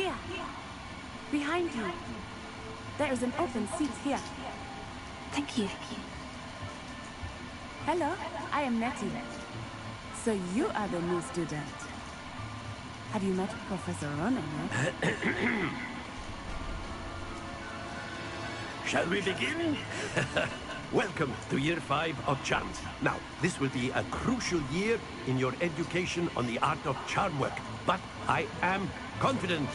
Here. Behind you. There is an open seat here. Thank you. Hello, I am Nettie. So you are the new student. Have you met Professor Ronan yet? Shall we begin? Welcome to Year 5 of Charms. Now, this will be a crucial year in your education on the art of charm work. But I am confident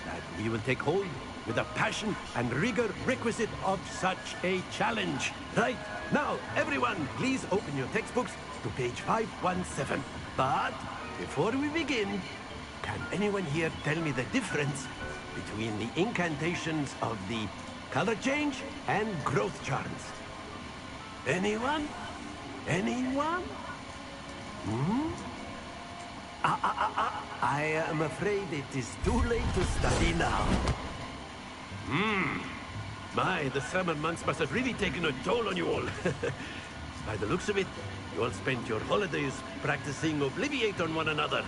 that we will take hold with the passion and rigor requisite of such a challenge. Right, now, everyone, please open your textbooks to page 517. But before we begin, can anyone here tell me the difference between the incantations of the color change and growth charms? Anyone? Anyone? I am afraid it is too late to study now. My, the summer months must have really taken a toll on you all. By the looks of it, you all spent your holidays practicing Obliviate on one another.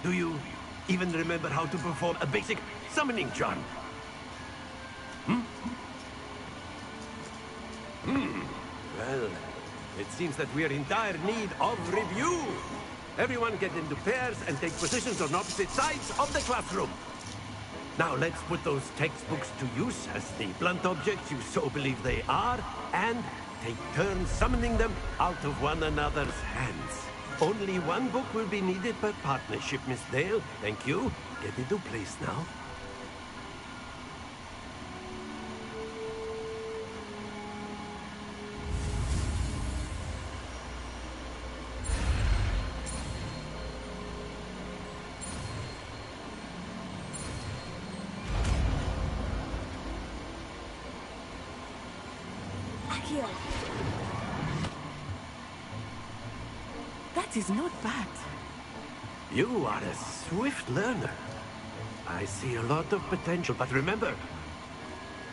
Do you even remember how to perform a basic summoning charm? Well, it seems that we are in dire need of review. Everyone get into pairs and take positions on opposite sides of the classroom. Now let's put those textbooks to use as the blunt objects you so believe they are, and take turns summoning them out of one another's hands. Only one book will be needed per partnership, Miss Dale. Thank you. Get into place now. Here. That is not bad. You are a swift learner. I see a lot of potential, but remember,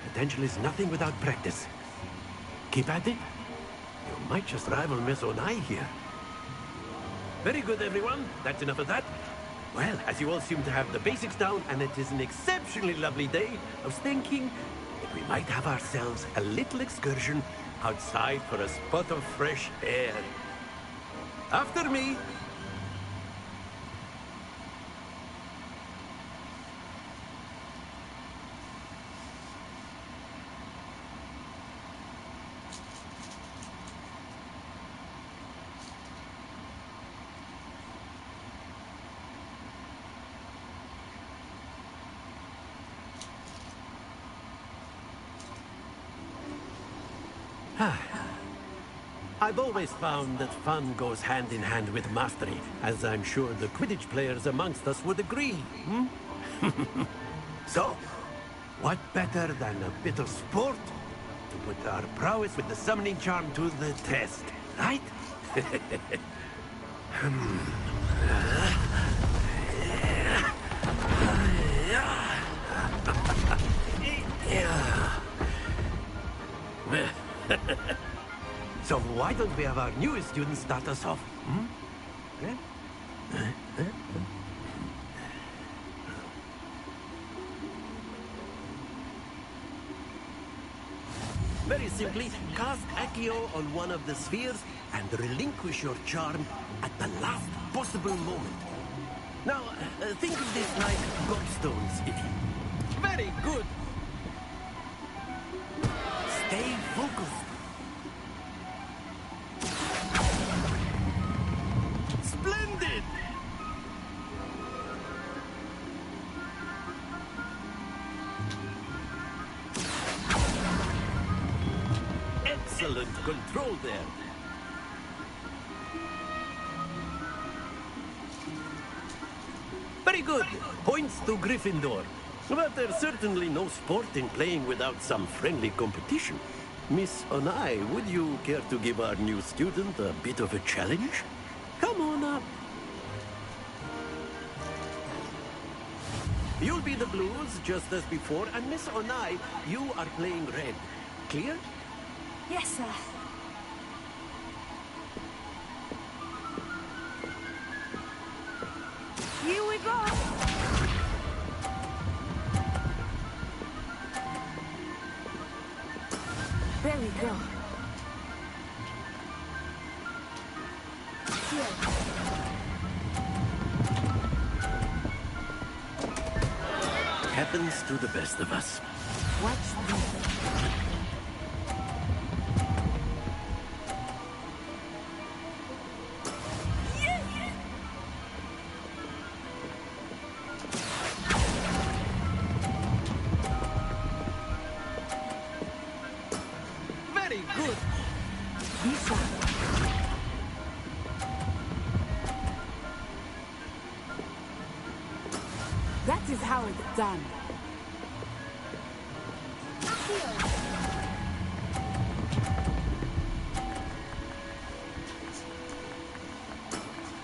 potential is nothing without practice. Keep at it. You might just rival Miss Onai here. Very good, everyone. That's enough of that. Well, as you all seem to have the basics down, and it is an exceptionally lovely day, I was thinking that we might have ourselves a little excursion outside for a spot of fresh air. After me. I've always found that fun goes hand in hand with mastery, as I'm sure the Quidditch players amongst us would agree. So, what better than a bit of sport to put our prowess with the summoning charm to the test, right? So why don't we have our newest student start us off? Very simply, cast Accio on one of the spheres and relinquish your charm at the last possible moment. Now, think of this like gobstones, if you... Very good! Stay focused. Splendid! Excellent control there. Very good. Points to Gryffindor. But there's certainly no sport in playing without some friendly competition. Miss Onai, would you care to give our new student a bit of a challenge? Come on up. You'll be the blues, just as before, and Miss Onai, you are playing red. Clear? Yes, sir. You There we go. Happens to the best of us. Watch this. Very good. Lisa. That is how it's done.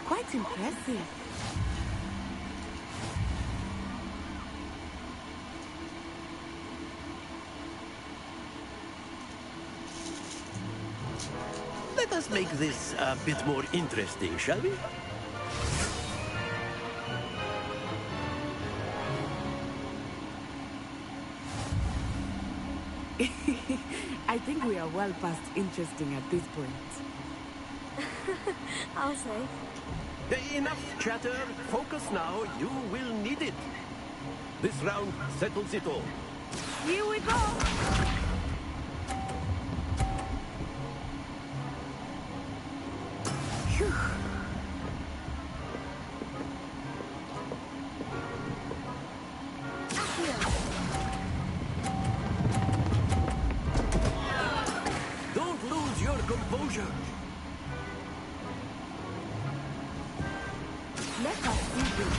Quite impressive. Let us make this a bit more interesting, shall we? I think we are well past interesting at this point. I'll say. Enough chatter. Focus now. You will need it. This round settles it all. Here we go! Phew. Don't lose your composure. Let us see this.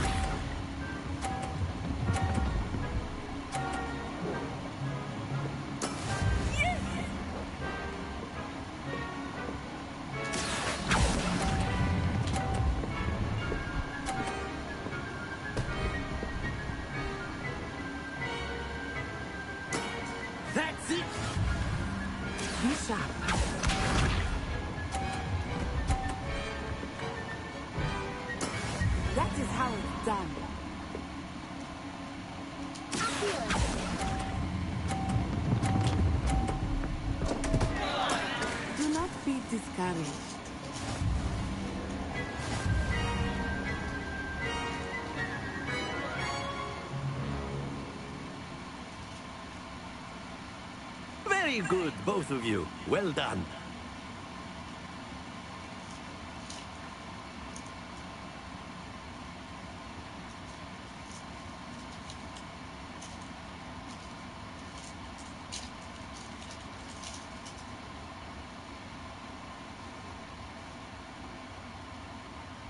That's it. Be sharp. That is how it's done. Do not be discouraged. Very good, both of you. Well done.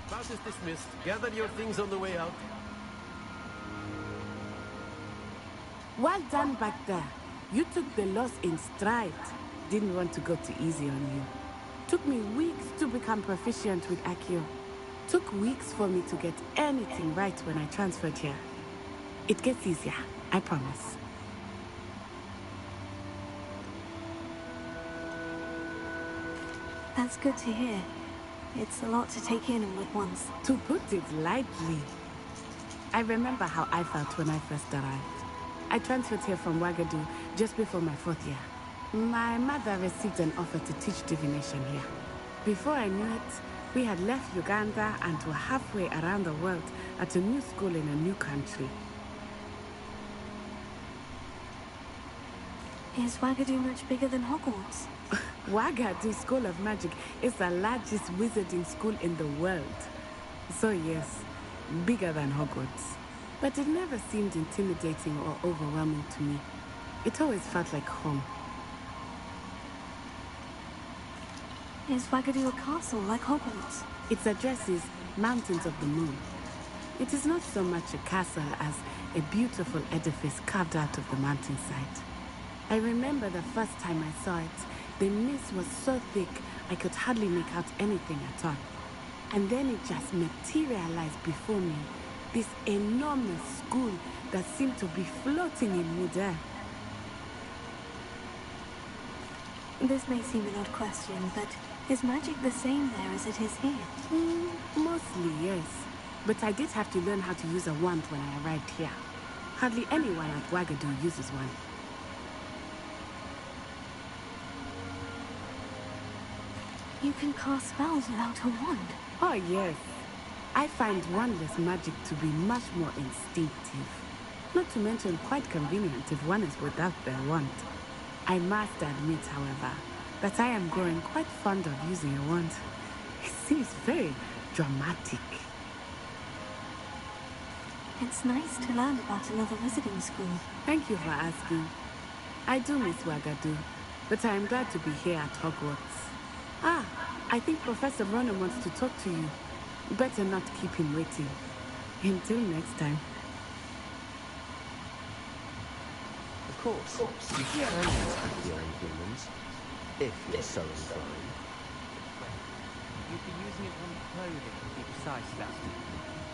Class is dismissed. Gather your things on the way out. Well done back there. You took the loss in stride. Didn't want to go too easy on you. Took me weeks to become proficient with Accio. Took weeks for me to get anything right when I transferred here. It gets easier, I promise. That's good to hear. It's a lot to take in all at once. To put it lightly, I remember how I felt when I first arrived. I transferred here from Wagadu just before my 4th year. My mother received an offer to teach divination here. Before I knew it, we had left Uganda and were halfway around the world at a new school in a new country. Is Wagadu much bigger than Hogwarts? Wagadu School of Magic is the largest wizarding school in the world. So yes, bigger than Hogwarts. But it never seemed intimidating or overwhelming to me. It always felt like home. Is Wagadu a castle like Hogwarts? Its address is Mountains of the Moon. It is not so much a castle as a beautiful edifice carved out of the mountainside. I remember the first time I saw it, the mist was so thick I could hardly make out anything at all. And then it just materialized before me, this enormous school that seemed to be floating in midair. This may seem an odd question, but is magic the same there as it is here? Mostly, yes. But I did have to learn how to use a wand when I arrived here. Hardly anyone at Wagadu uses one. You can cast spells without a wand. Oh, yes. I find wandless magic to be much more instinctive. Not to mention quite convenient if one is without their wand. I must admit, however, that I am growing quite fond of using a wand. It seems very dramatic. It's nice to learn about another wizarding school. Thank you for asking. I do miss Wagadu, but I am glad to be here at Hogwarts. Ah, I think Professor Ronan wants to talk to you. Better not keep him waiting. Until next time. Of course, you can attack your own humans, if you're so inclined. You'd be using it on clothing, to be precise, Sebastian.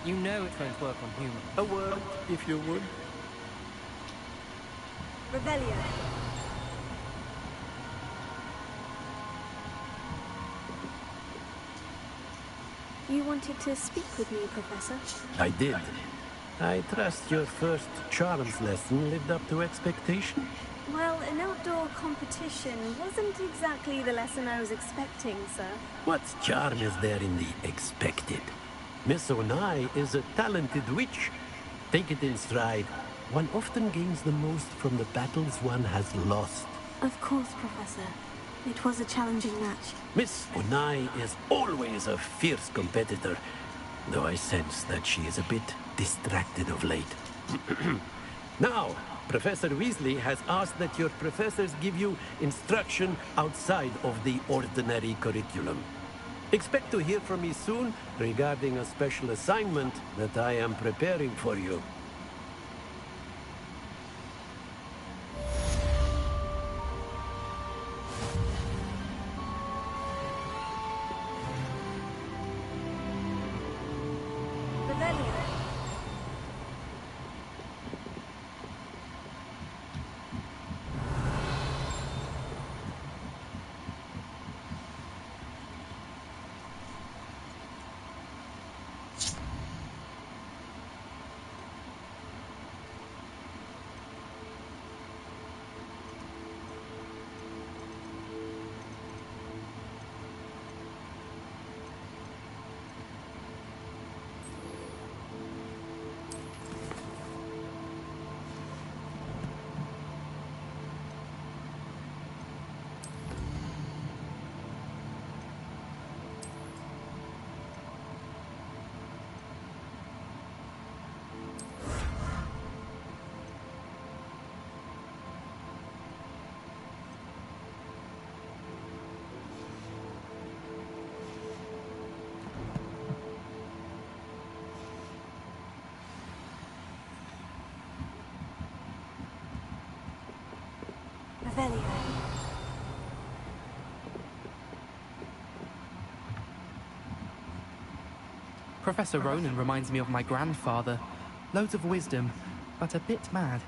You know it won't work on humans. A word, if you would. Revelio. You wanted to speak with me, Professor? I did. I trust your first charms lesson lived up to expectation. Well, an outdoor competition wasn't exactly the lesson I was expecting, sir. What charm is there in the expected? Miss Onai is a talented witch. Take it in stride. One often gains the most from the battles one has lost. Of course, Professor. It was a challenging match. Miss Onai is always a fierce competitor, though I sense that she is a bit distracted of late. Now, Professor Weasley has asked that your professors give you instruction outside of the ordinary curriculum. Expect to hear from me soon regarding a special assignment that I am preparing for you. Revelio. Revelio. Professor Ronan reminds me of my grandfather. Loads of wisdom, but a bit mad.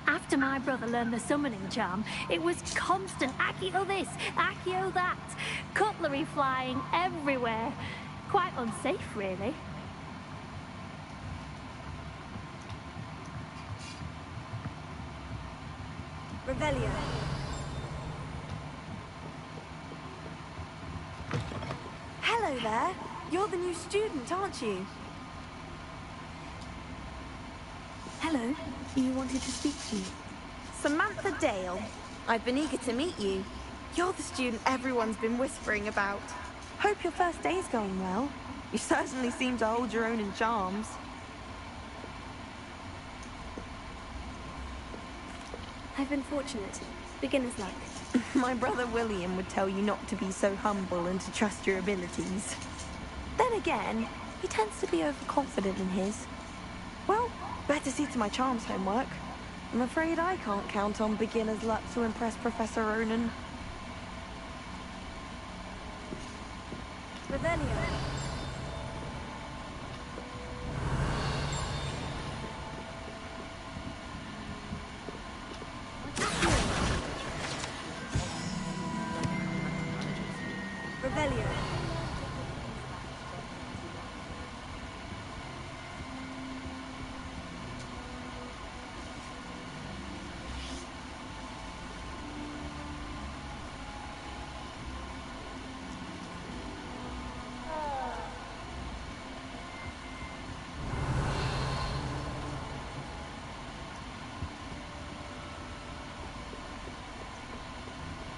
After my brother learned the summoning charm, it was constant Accio this, Accio that. Cutlery flying everywhere. Quite unsafe, really. Revelio. Hello there. You're the new student, aren't you? Hello. You wanted to speak to me? Samantha Dale. I've been eager to meet you. You're the student everyone's been whispering about. Hope your first day's going well. You certainly seem to hold your own in charms. I've been fortunate. Beginner's luck. My brother William would tell you not to be so humble and to trust your abilities. Then again, he tends to be overconfident in his. Well, better see to my charms homework. I'm afraid I can't count on beginner's luck to impress Professor Ronan. Revelio. Revelio.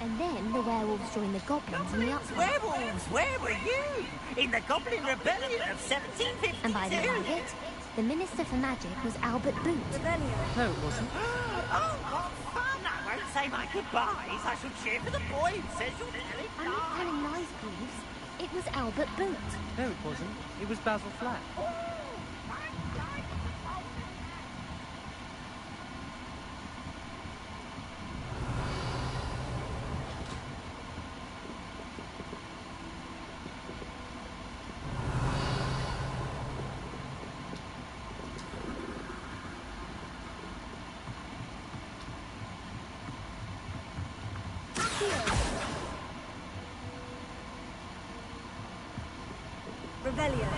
And then the werewolves joined the goblins in the uproar. Werewolves, where were you? In the Goblin Rebellion of 1752? And by the end of it, the Minister for Magic was Albert Boot. Revelio. No, it wasn't. Oh, what fun! I won't say my goodbyes. I shall cheer for the boy who says you'll tell him I'm not telling lies, Greaves. It was Albert Boot. No, it wasn't. It was Basil Flat. Revelio.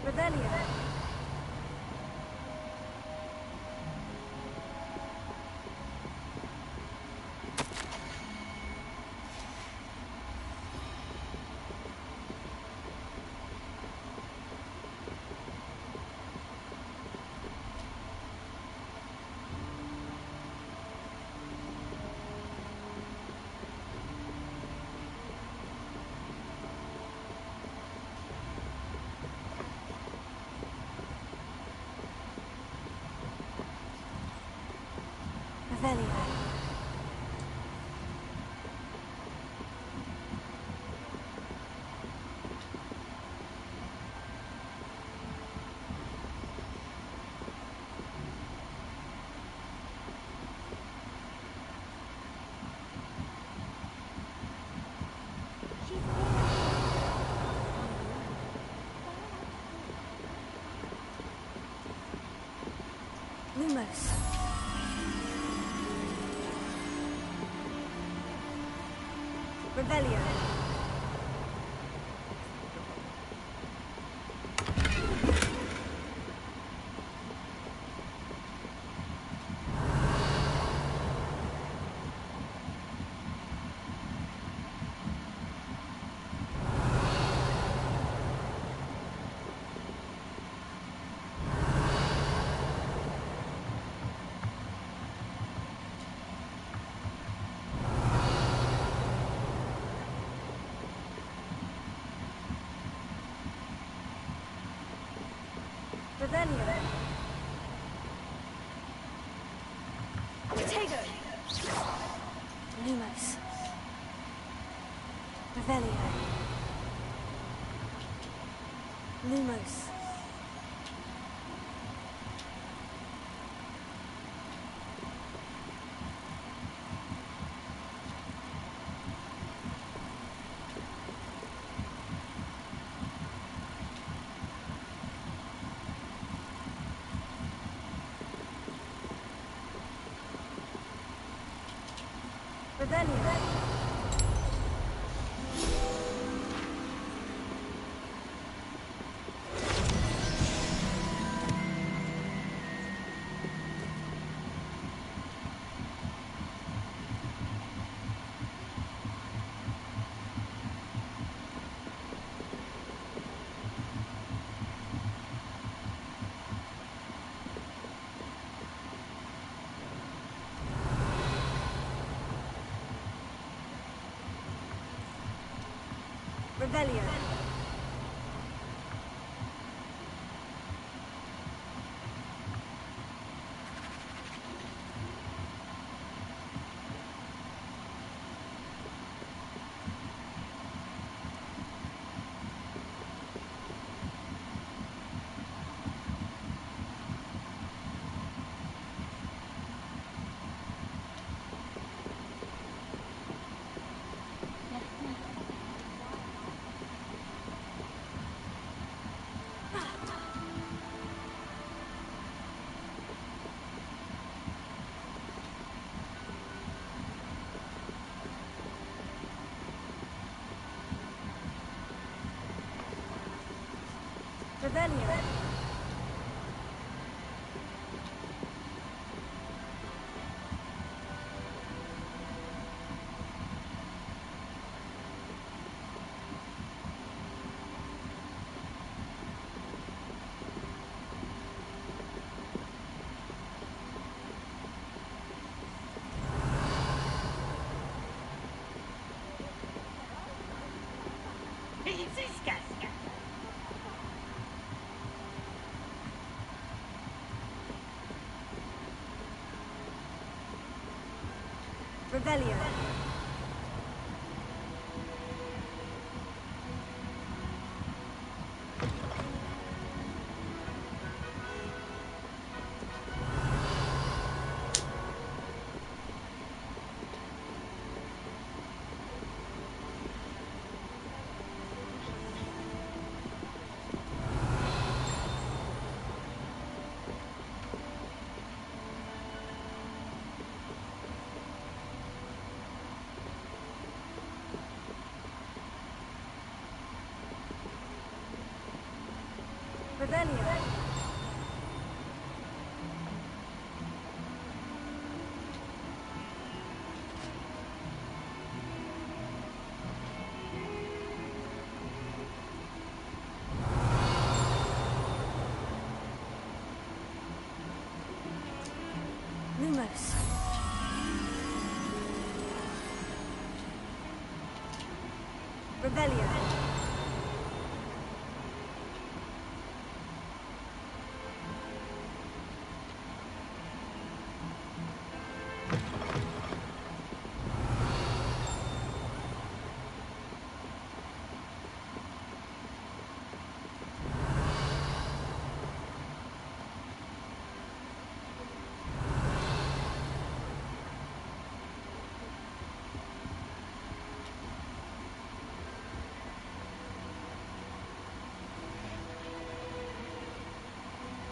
Revelio. Revelio. Lumos. Revelio. Revelio. Potato. Lumos. Revelio. Lumos. Revelio. Revelio. Revelio. Revelio. Revelio. Lumos. Revelio.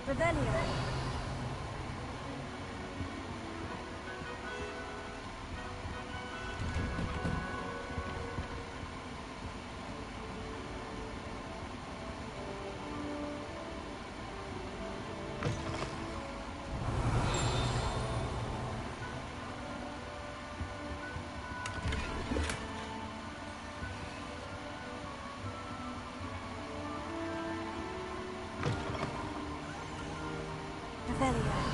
Revelio. Revelio.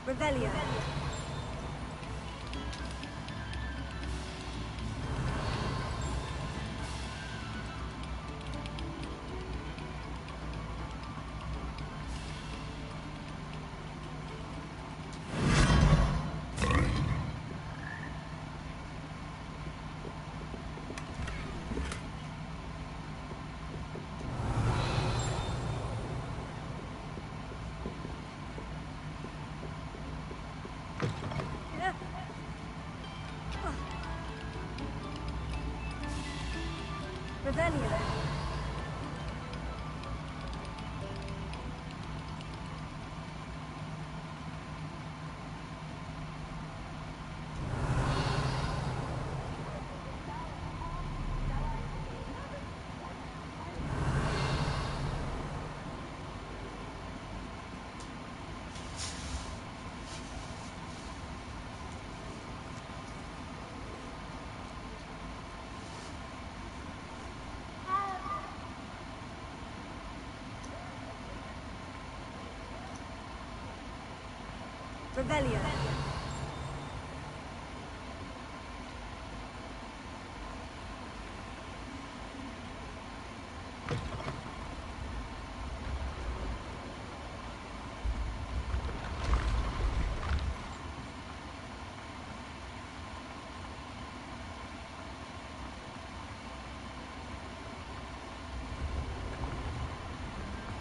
Revelio. Revelio. Revelio.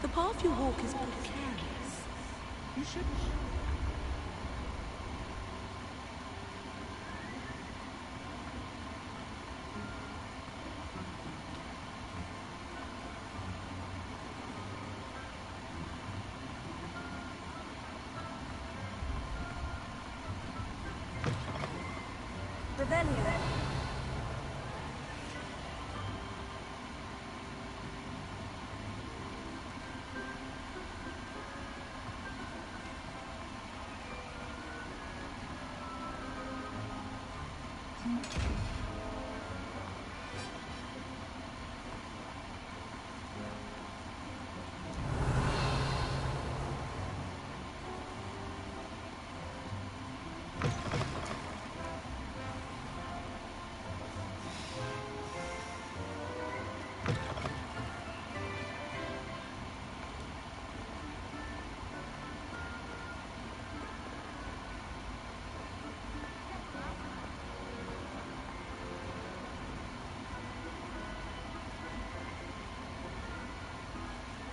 The path you walk is precarious. You should... Revelio.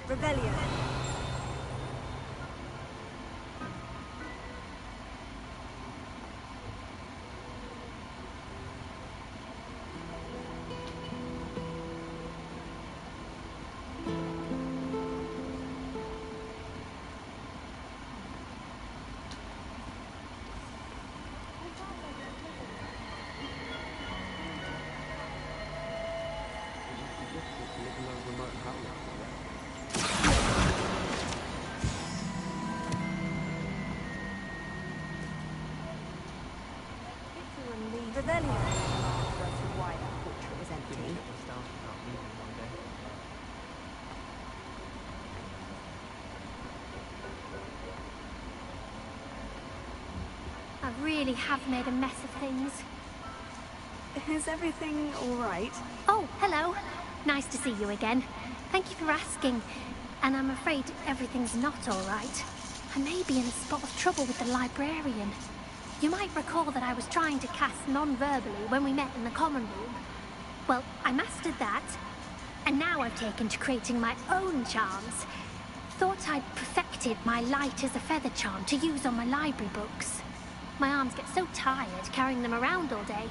Revelio. Revelio. Why that portrait was empty. I really have made a mess of things. Is everything all right? Oh, hello. Nice to see you again. Thank you for asking. And I'm afraid everything's not all right. I may be in a spot of trouble with the librarian. You might recall that I was trying to cast non-verbally when we met in the common room. Well, I mastered that. And now I've taken to creating my own charms. Thought I'd perfected my light as a feather charm to use on my library books. My arms get so tired carrying them around all day.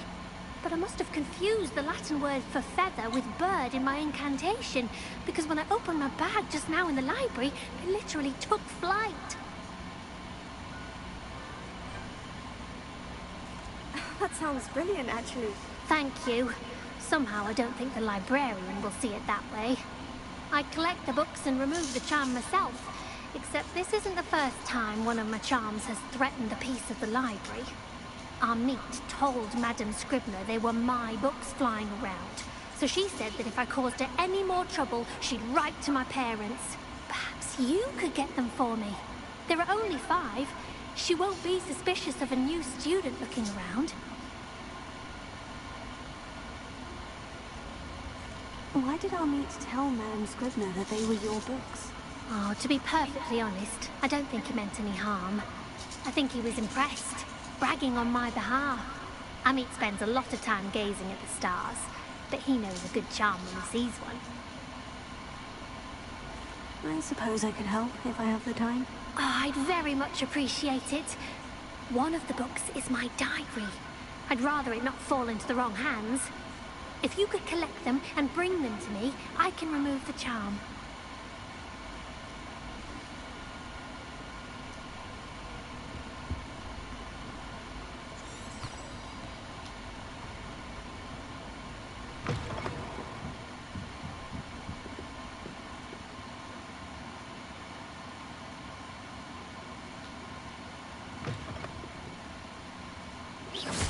But I must have confused the Latin word for feather with bird in my incantation, because when I opened my bag just now in the library, it literally took flight. That sounds brilliant, actually. Thank you. Somehow I don't think the librarian will see it that way. I collect the books and remove the charm myself, except this isn't the first time one of my charms has threatened a piece of the library. Our meet told Madame Scribner they were my books flying around, so she said that if I caused her any more trouble, she'd write to my parents. Perhaps you could get them for me. There are only 5. She won't be suspicious of a new student looking around. Why did our meet tell Madame Scribner that they were your books? Oh, to be perfectly honest, I don't think he meant any harm. I think he was impressed, bragging on my behalf. Amit spends a lot of time gazing at the stars, but he knows a good charm when he sees one. I suppose I could help if I have the time. Oh, I'd very much appreciate it. One of the books is my diary. I'd rather it not fall into the wrong hands. If you could collect them and bring them to me, I can remove the charm.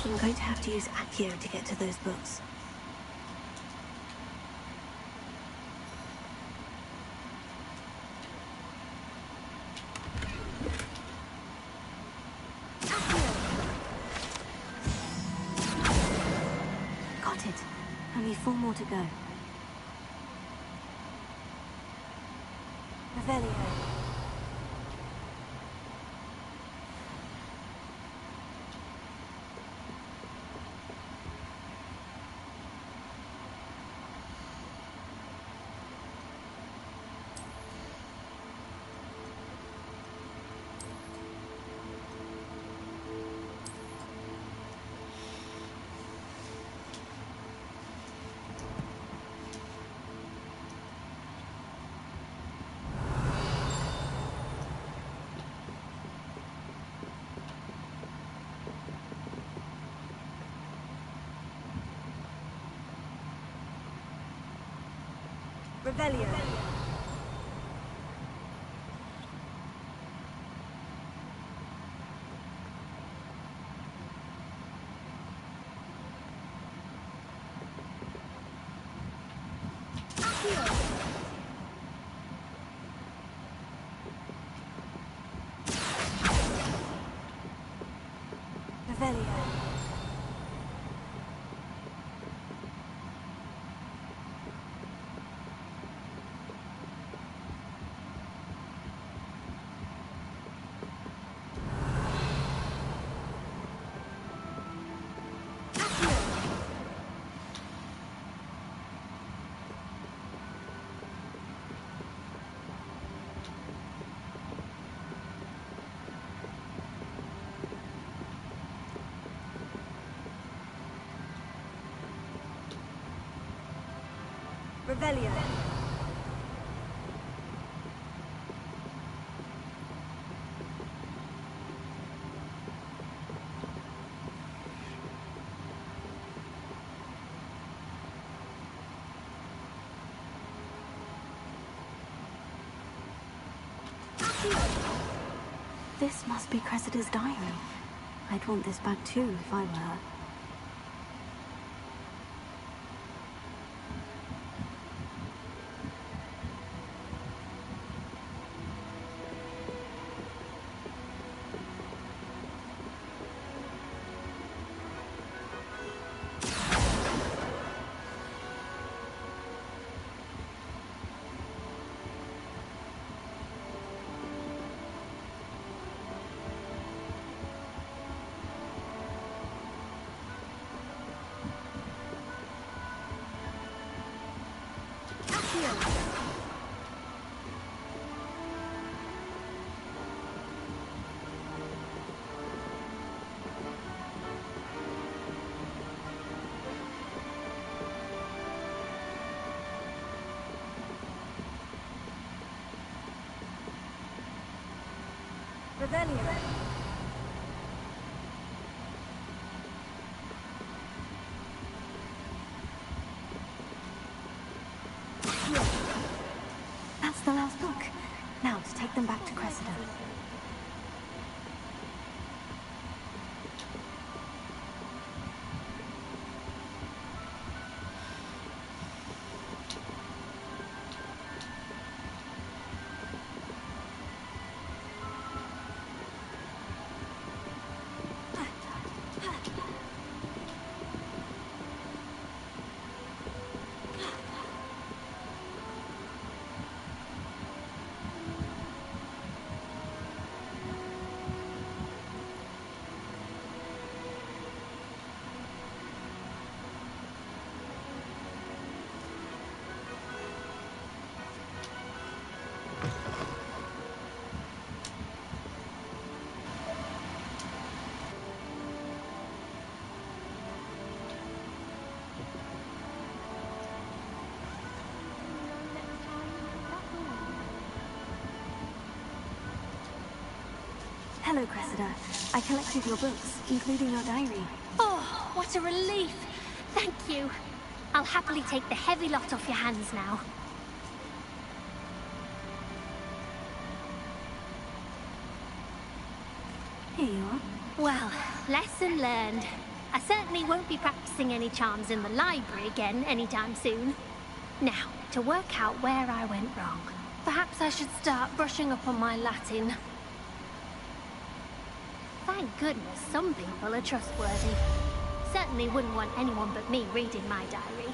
I'm going to have to use Accio to get to those books. it. Only 4 more to go. Revelio. Revelio. Revelio. Revelio. This must be Cressida's diary. I'd want this back too if I were her. Revelio. That's the last book. Now to take them back to Cressida. Hello, Cressida. I collected your books, including your diary. Oh, what a relief. Thank you. I'll happily take the heavy lot off your hands now. Here you are. Well, lesson learned. I certainly won't be practicing any charms in the library again anytime soon. Now, to work out where I went wrong. Perhaps I should start brushing up on my Latin. Thank goodness some people are trustworthy. certainly wouldn't want anyone but me reading my diary.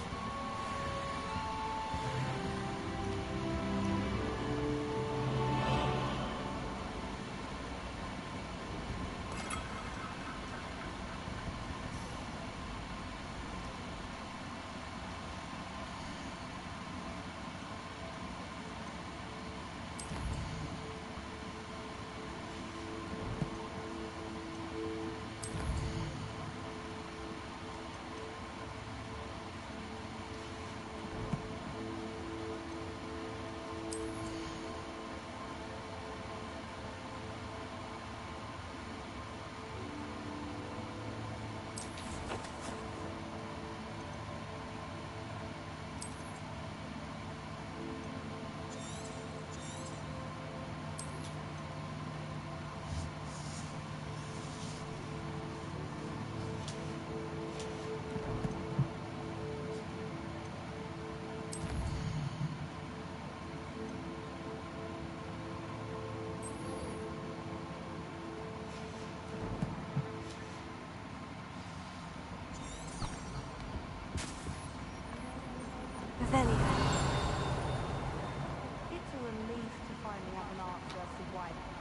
Revelio. It's a relief to finally have an answer as to why that happened.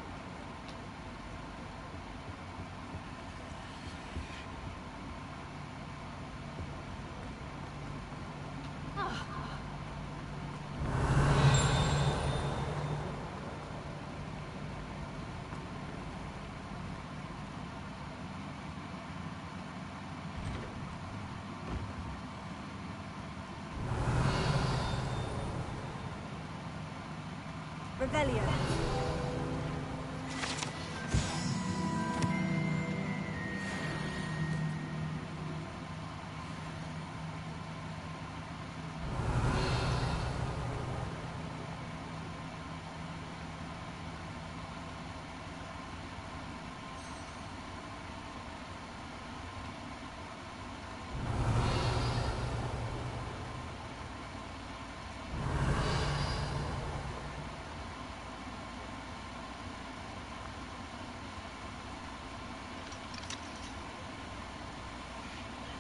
Revelio.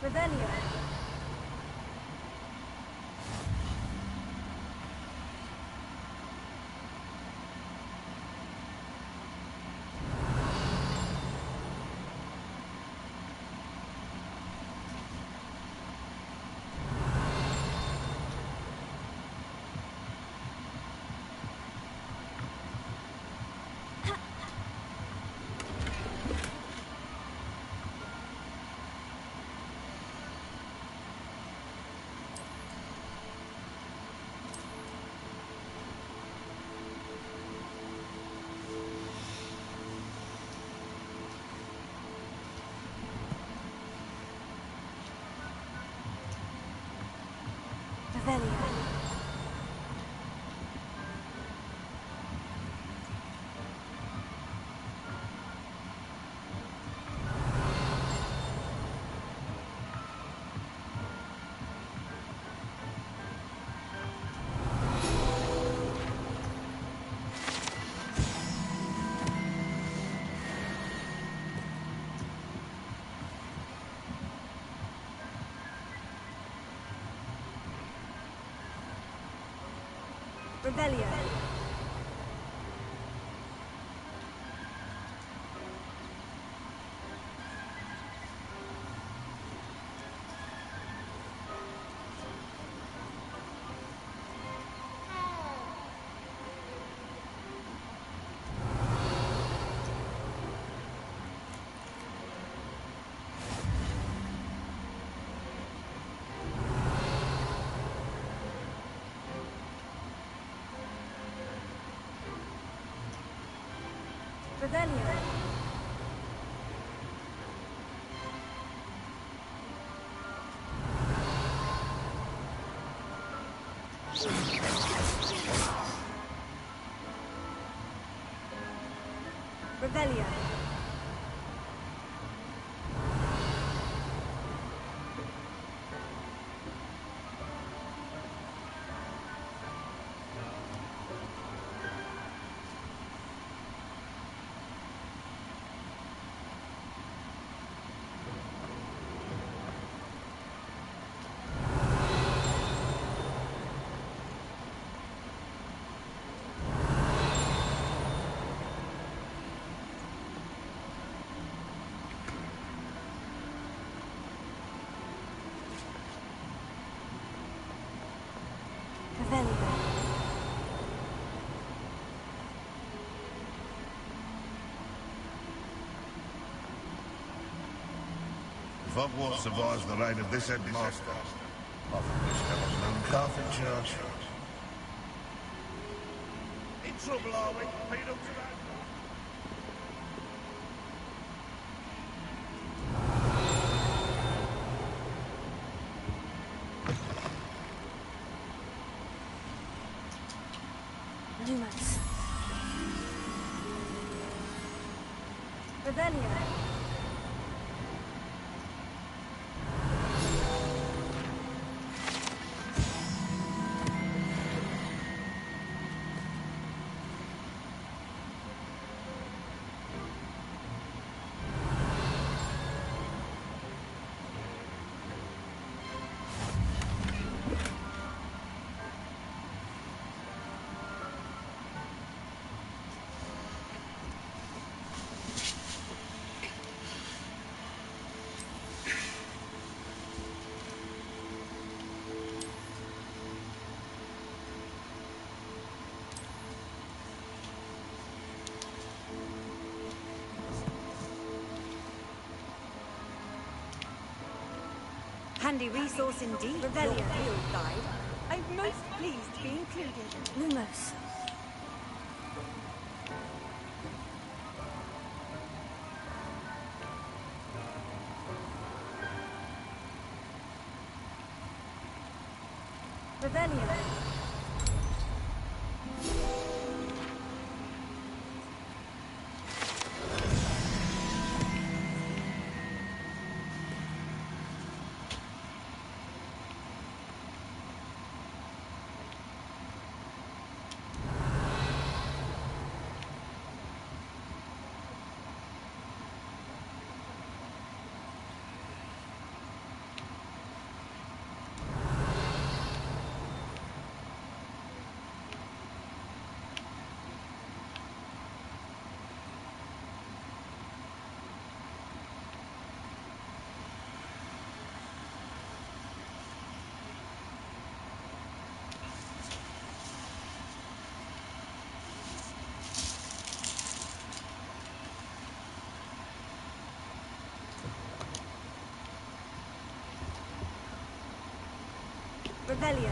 Revelio. Revelio. Revelio. Revelio. Revelio. If Hogwarts survives the reign of this headmaster, I think we should have a moon calf in charge. In trouble, are we? Peanut tobacco? Lumos. Revelio. Handy resource indeed. Revelio. Your field guide. I'm most pleased to be included. Lumos. Revelio. Revelio.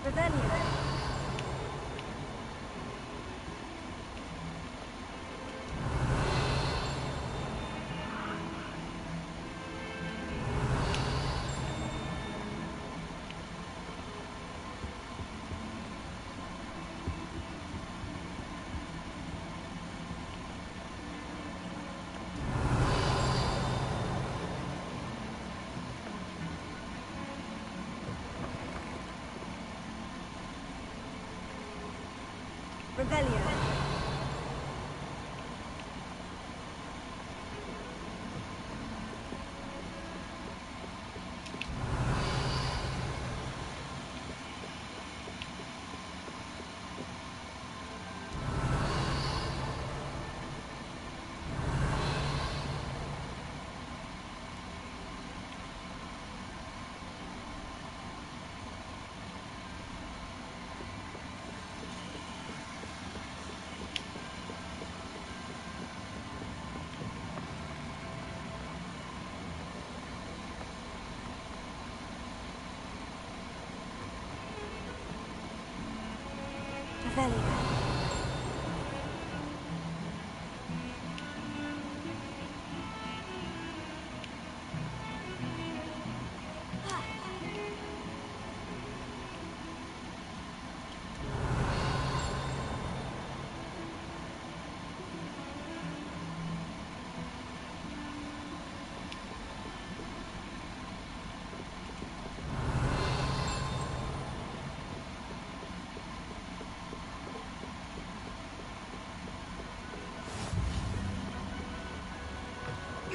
Revelio. Revelio.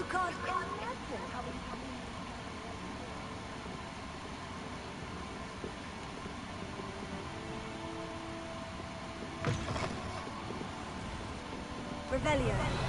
You can't imagine how it... Revelio.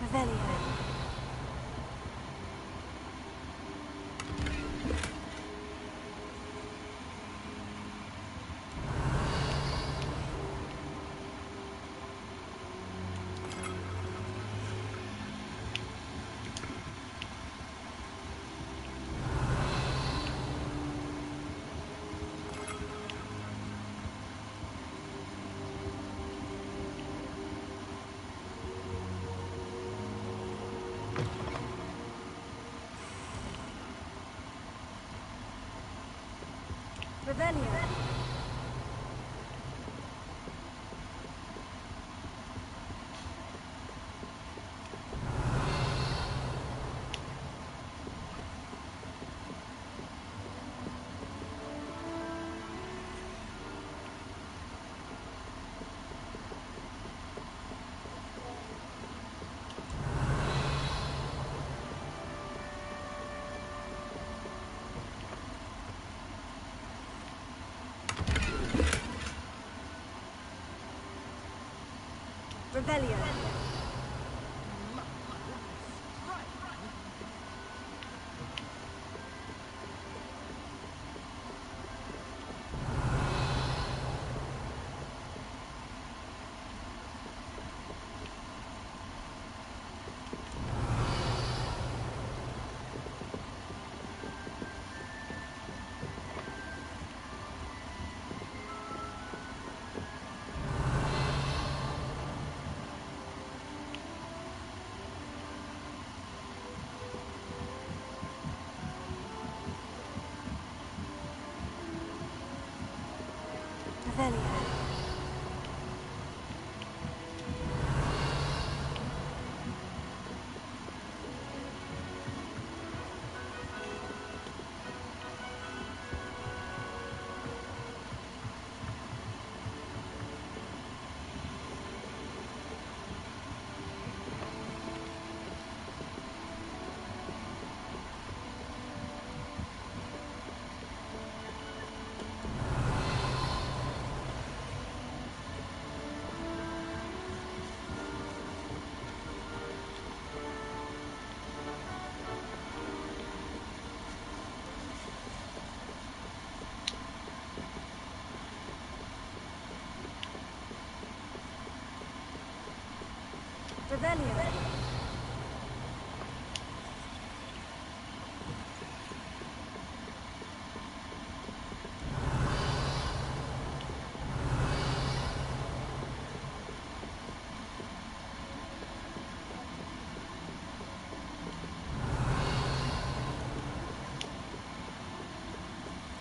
Revelio. Revelio. Revelio. Revelio.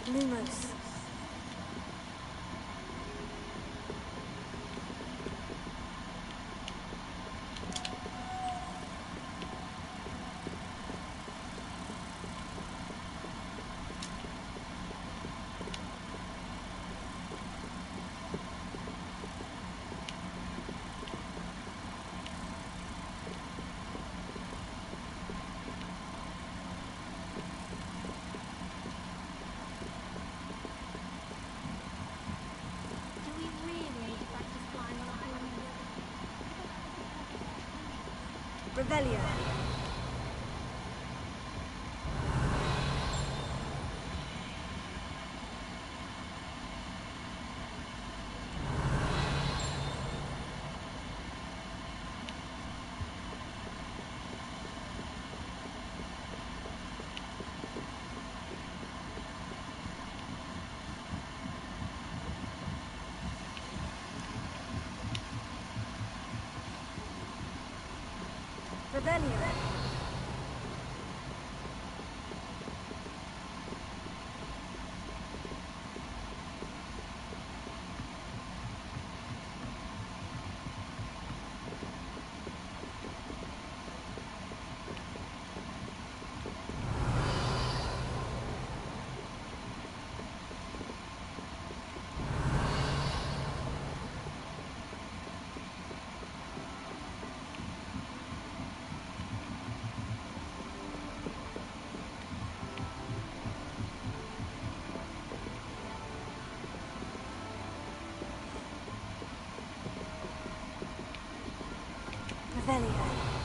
Lumos. Revelio. Rebellion. Revelio.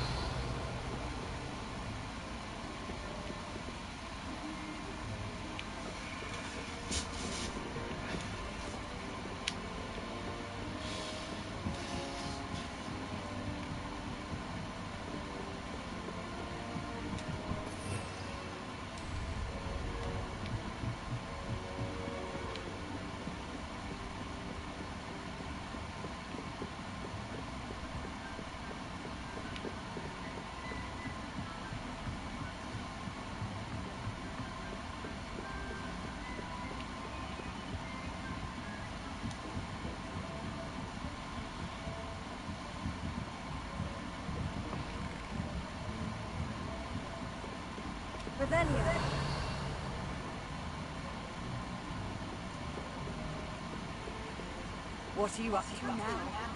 Revelio. What are you up to now?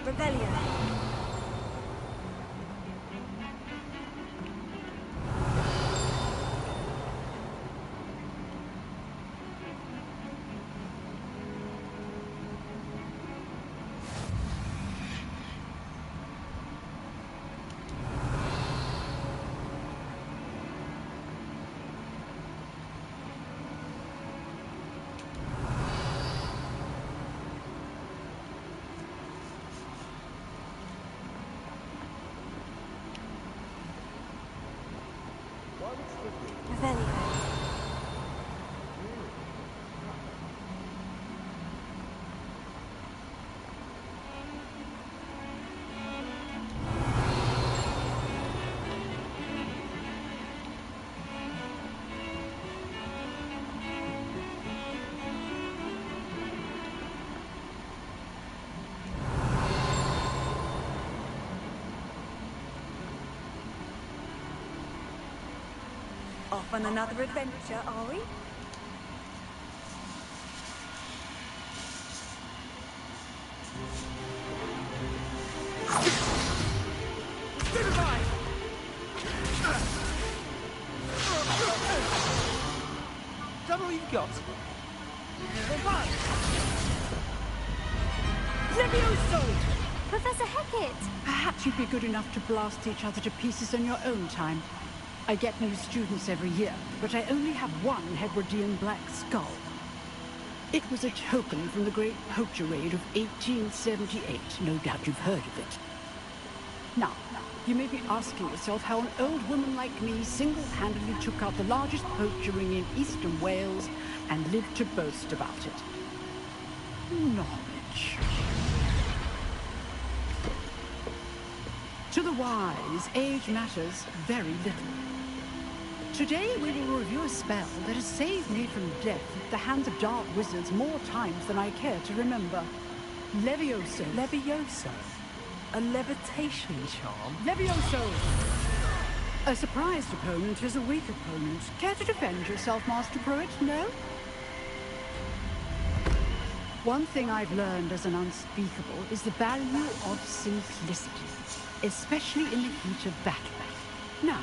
Rebellion. Revelio. Off on another adventure, are we? Double you've got. Let Levioso! Professor Hecat! Perhaps you'd be good enough to blast each other to pieces on your own time. I get new students every year, but I only have one Hedwardian black skull. It was a token from the Great Poacher Raid of 1878. No doubt you've heard of it. Now, you may be asking yourself how an old woman like me single-handedly took out the largest poacher ring in eastern Wales and lived to boast about it. Knowledge. To the wise, age matters very little. Today we will review a spell that has saved me from death at the hands of dark wizards more times than I care to remember. Levioso. Levioso? A levitation charm? Levioso! A surprised opponent is a weak opponent. Care to defend yourself, Master Pruitt? No? One thing I've learned as an unspeakable is the value of simplicity, especially in the heat of battle. Now,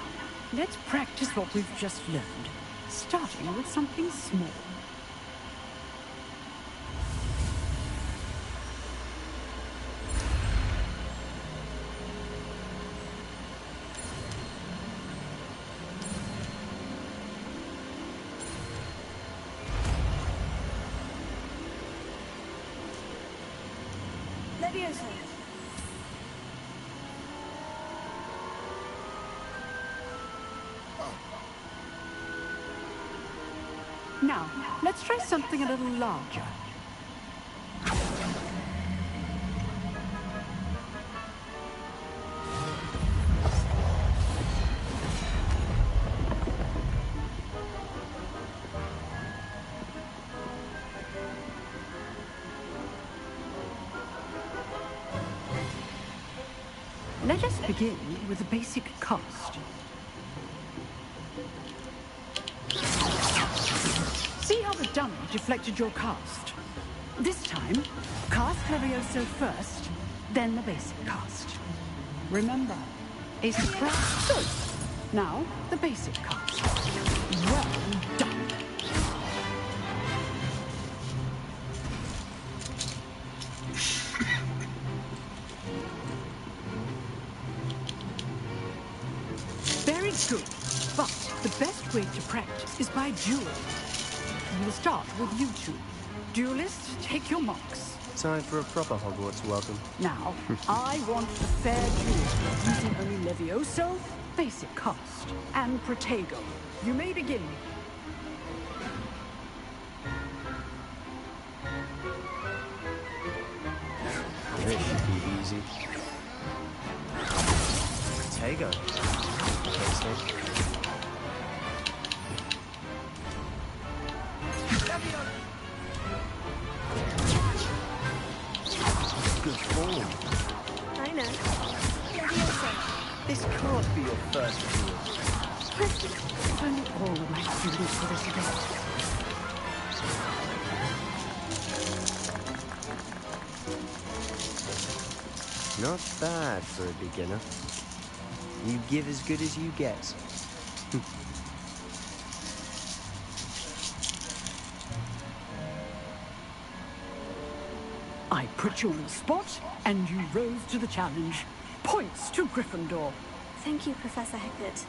let's practice what we've just learned, starting with something small. Levioso. Now, let's try something a little larger. Let us begin with the basic cast. See how the dummy deflected your cast? This time, cast Levioso first, then the basic cast. Remember, a surprise. Good. Now, the basic cast. Well done. Very good. But the best way to practice is by dueling. We'll start with you two. Duelists, take your marks. Time for a proper Hogwarts welcome. Now, I want a fair duel using only Levioso, basic cast, and Protego. You may begin. This should be easy. Protego. Basic. Good form. I know. Levioso. This can't be your first duel. If only all my students were this event. Not bad for a beginner. You give as good as you get. I put you on the spot, and you rose to the challenge. Points to Gryffindor. Thank you, Professor Hecat.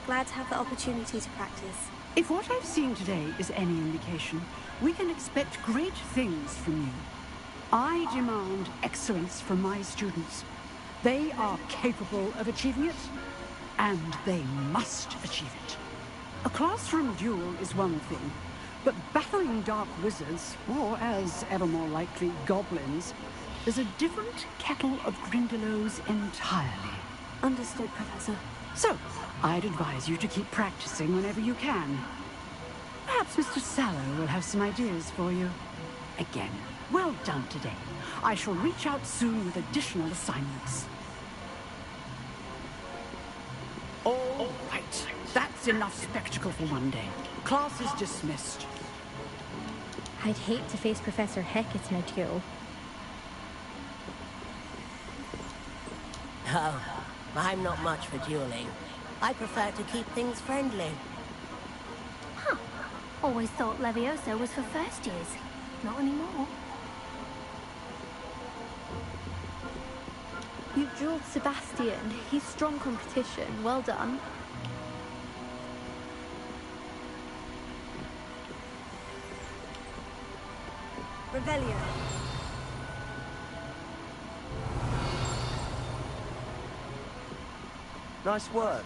Glad to have the opportunity to practice. If what I've seen today is any indication, we can expect great things from you. I demand excellence from my students. They are capable of achieving it, and they must achieve it. A classroom duel is one thing, but battling dark wizards, or as ever more likely, goblins, is a different kettle of Grindylows entirely. Understood, Professor. So, I'd advise you to keep practicing whenever you can. Perhaps Mr. Sallow will have some ideas for you. Again, well done today. I shall reach out soon with additional assignments. All right, that's enough spectacle for one day. Class is dismissed. I'd hate to face Professor Hecat in a duel. Oh, I'm not much for dueling. I prefer to keep things friendly. Huh. Always thought Levioso was for first years. Not anymore. You've drilled Sebastian. He's strong competition. Well done. Revelio. Nice work.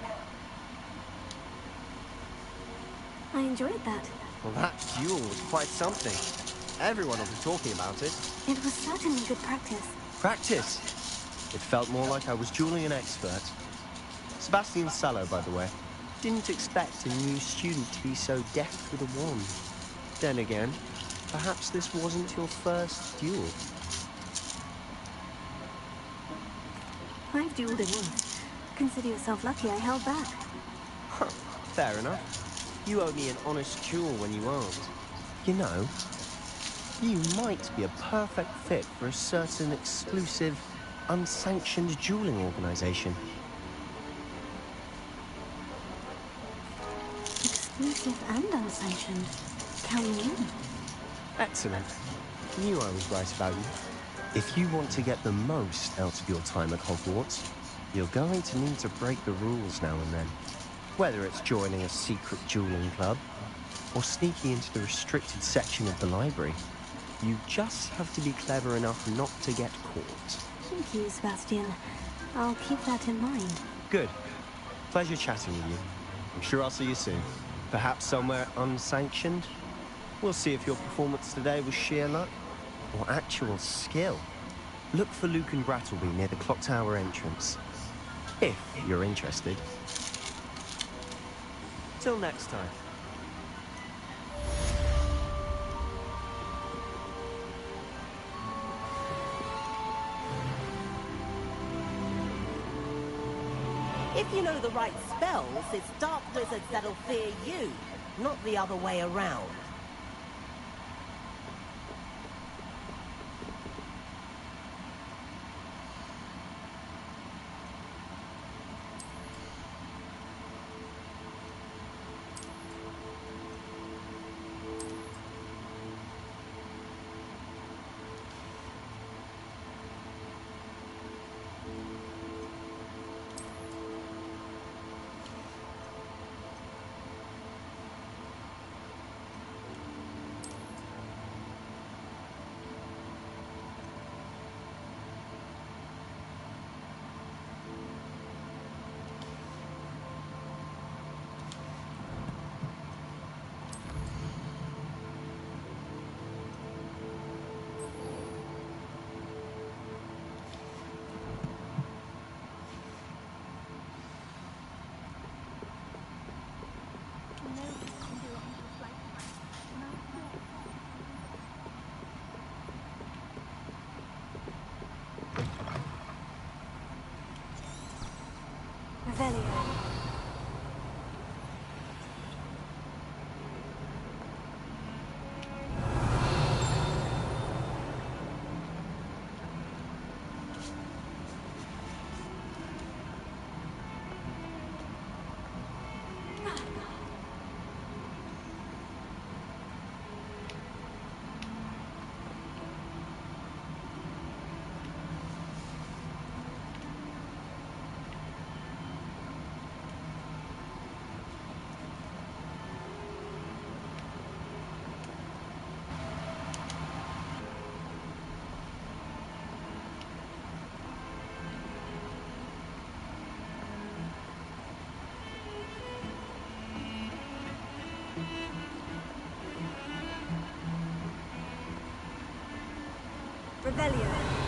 I enjoyed that. Well, that duel was quite something. Everyone will be talking about it. It was certainly good practice. Practice? It felt more like I was dueling an expert. Sebastian Sallow, by the way. Didn't expect a new student to be so deft with a wand. Then again, perhaps this wasn't your first duel. I've dueled him once. Consider yourself lucky I held back. Huh, fair enough. You owe me an honest duel when you aren't. You know, you might be a perfect fit for a certain exclusive, unsanctioned dueling organization. Exclusive and unsanctioned. Count me in. Excellent. Knew I was right about you. If you want to get the most out of your time at Hogwarts, you're going to need to break the rules now and then. Whether it's joining a secret dueling club or sneaking into the restricted section of the library, you just have to be clever enough not to get caught. Thank you, Sebastian. I'll keep that in mind. Good. Pleasure chatting with you. I'm sure I'll see you soon. Perhaps somewhere unsanctioned? We'll see if your performance today was sheer luck or actual skill. Look for Luke and Brattleby near the Clock Tower entrance, if you're interested. Till next time. If you know the right spells, it's dark wizards that'll fear you, not the other way around. Revelio. Revelio.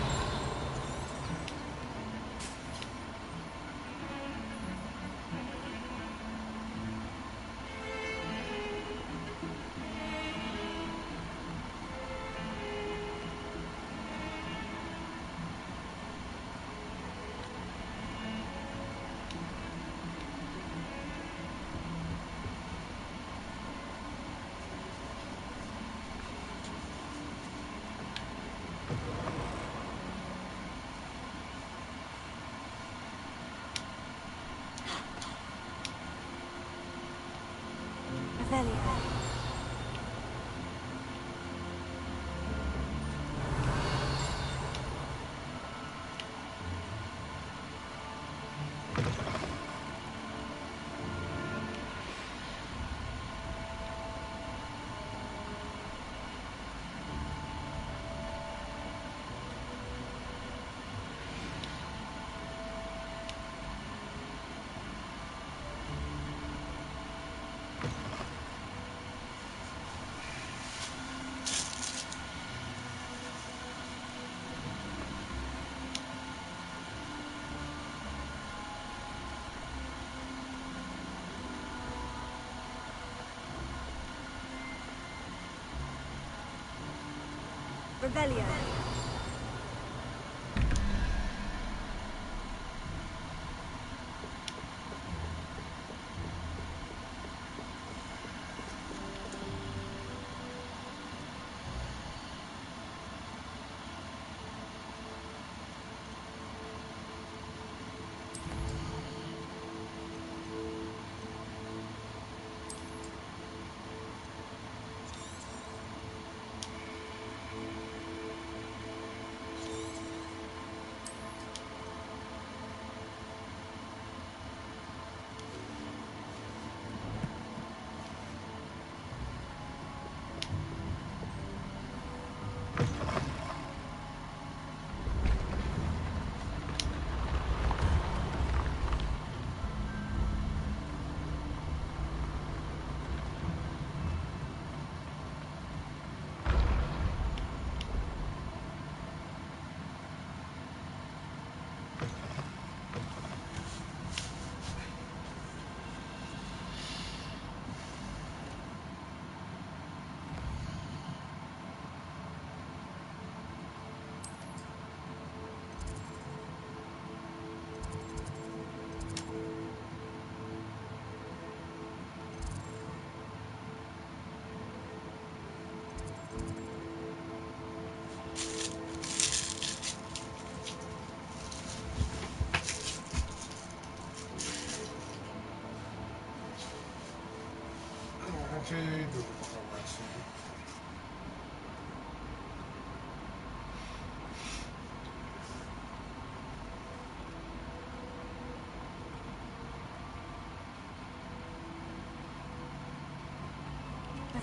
Revelio.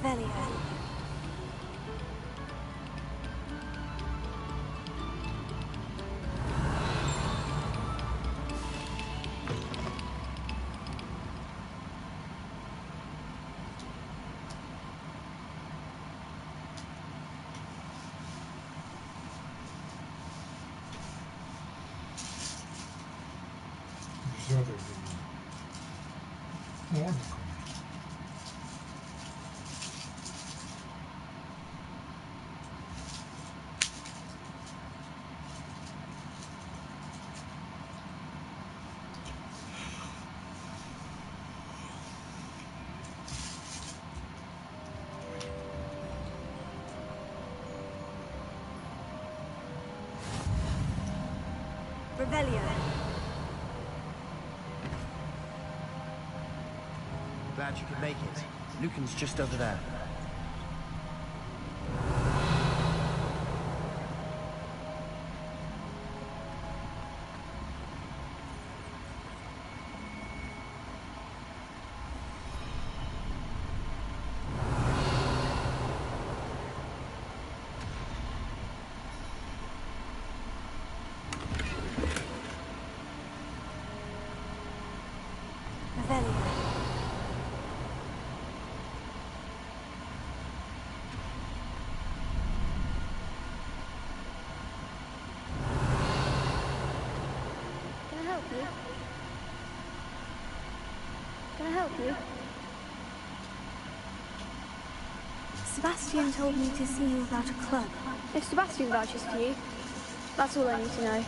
Revelio. Revelio. Glad you could make it. Lucan's just over there. Can I help you? Sebastian told me to see you about a club. If Sebastian vouches for you, that's all I need to know.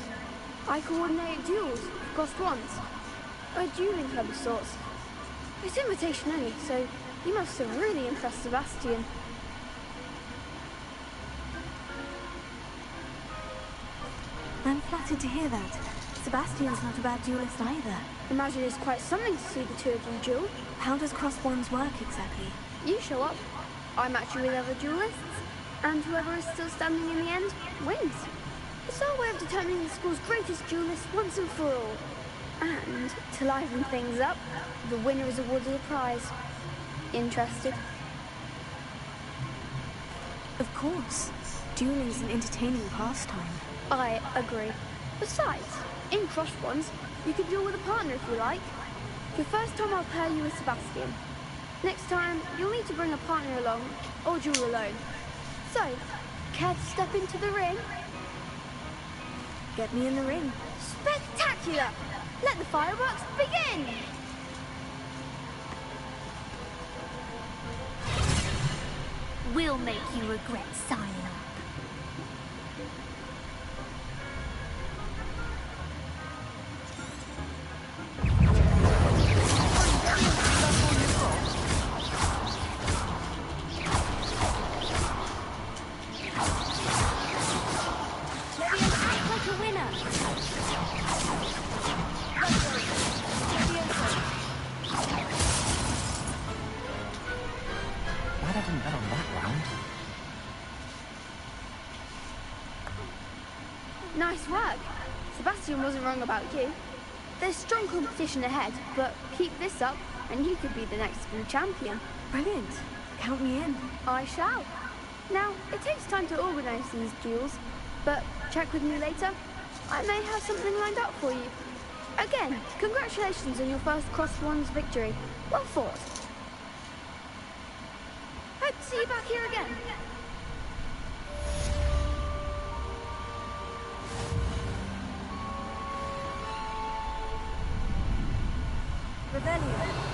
I coordinate duels for cost ones. A dueling club of sorts. It's invitation only, so you must have really impressed Sebastian. I'm flattered to hear that. Sebastian's not a bad duelist either. Imagine it's quite something to see the two of you duel. How does cross wands work exactly? You show up, I match you with other duelists, and whoever is still standing in the end wins. It's our way of determining the school's greatest duelist once and for all. And to liven things up, the winner is awarded a prize. Interested? Of course. Dueling's an entertaining pastime. I agree. Besides, in cross ones, you can duel with a partner if you like. The first time I'll pair you with Sebastian. Next time, you'll need to bring a partner along, or duel alone. So, care to step into the ring? Get me in the ring. Spectacular! Let the fireworks begin! We'll make you regret signing up. like a winner. Glad I didn't bet on that round. Nice work. Sebastian wasn't wrong about you. There's strong competition ahead, but keep this up and you could be the next school champion. Brilliant. Count me in. I shall. Now, it takes time to organise these duels, but check with me later. I may have something lined up for you. Again, congratulations on your first Cross-Wands victory. Well fought. Hope to see you back here again. Rebellion.